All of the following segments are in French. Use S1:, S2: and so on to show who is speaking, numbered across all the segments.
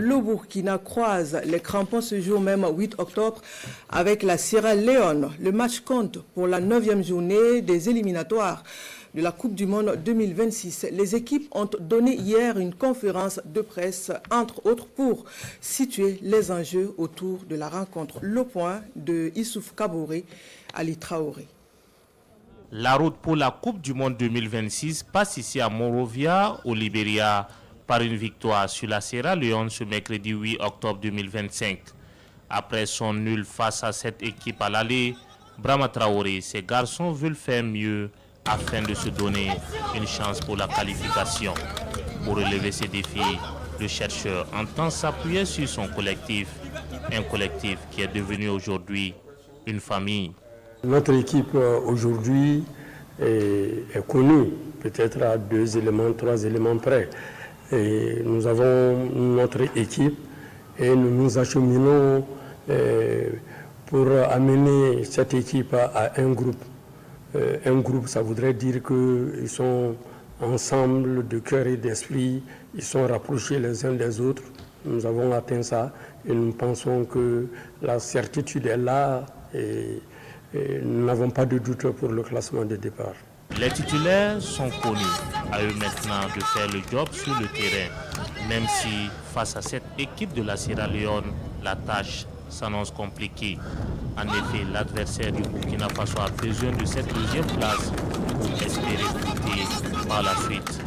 S1: Le Burkina croise les crampons ce jour même 8 octobre avec la Sierra Leone. Le match compte pour la 9e journée des éliminatoires de la Coupe du Monde 2026. Les équipes ont donné hier une conférence de presse, entre autres, pour situer les enjeux autour de la rencontre. Le point de Issouf Kabouré, Ali Traoré.
S2: La route pour la Coupe du Monde 2026 passe ici à Monrovia, au Libéria, par une victoire sur la Sierra Leone ce mercredi 8 octobre 2025. Après son nul face à cette équipe à l'aller, Brahma Traoré et ses garçons veulent faire mieux afin de se donner une chance pour la qualification. Pour relever ces défis, le chercheur entend s'appuyer sur son collectif, un collectif qui est devenu aujourd'hui une famille.
S3: Notre équipe aujourd'hui est connue, peut-être à 2 éléments, 3 éléments près. Et nous avons notre équipe et nous nous acheminons pour amener cette équipe à un groupe. Un groupe, ça voudrait dire qu'ils sont ensemble de cœur et d'esprit, ils sont rapprochés les uns des autres. Nous avons atteint ça et nous pensons que la certitude est là et nous n'avons pas de doute pour le classement de départ.
S2: Les titulaires sont connus, à eux maintenant de faire le job sur le terrain, même si face à cette équipe de la Sierra Leone, la tâche s'annonce compliquée. En effet, l'adversaire du Burkina Faso a besoin de cette 2e place pour espérer goûter par la suite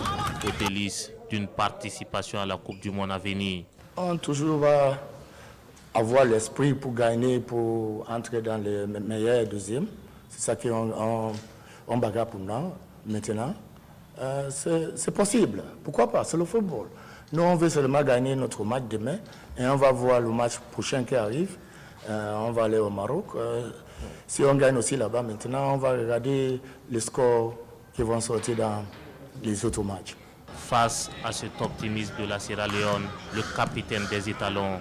S2: aux délices d'une participation à la Coupe du Monde à venir.
S4: On toujours va avoir l'esprit pour gagner, pour entrer dans les meilleurs 2e. C'est ça qu'on bagarre pour nous maintenant. C'est possible. Pourquoi pas? C'est le football. Nous, on veut seulement gagner notre match demain et on va voir le match prochain qui arrive. On va aller au Maroc. Si on gagne aussi là-bas maintenant, on va regarder les scores qui vont sortir dans les autres matchs.
S2: Face à cet optimisme de la Sierra Leone, le capitaine des étalons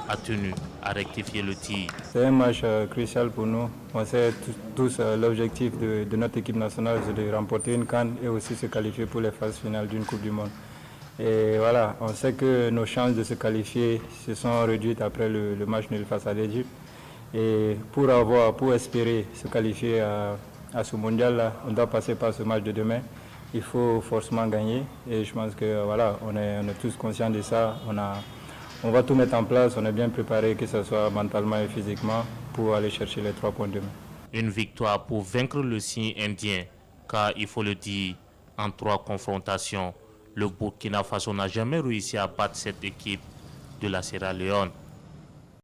S2: a tenu à rectifier le tir.
S5: C'est un match crucial pour nous. On sait tous l'objectif de notre équipe nationale, c'est de remporter une CAN et aussi se qualifier pour les phases finales d'une Coupe du Monde. Et voilà, on sait que nos chances de se qualifier se sont réduites après le match nul face à l'Égypte. Et pour espérer se qualifier à ce mondial-là, on doit passer par ce match de demain. Il faut forcément gagner. Et je pense que voilà, on est tous conscients de ça. On va tout mettre en place, on est bien préparé, que ce soit mentalement et physiquement, pour aller chercher les 3 points demain.
S2: Une victoire pour vaincre le signe indien, car il faut le dire, en 3 confrontations, le Burkina Faso n'a jamais réussi à battre cette équipe de la Sierra Leone.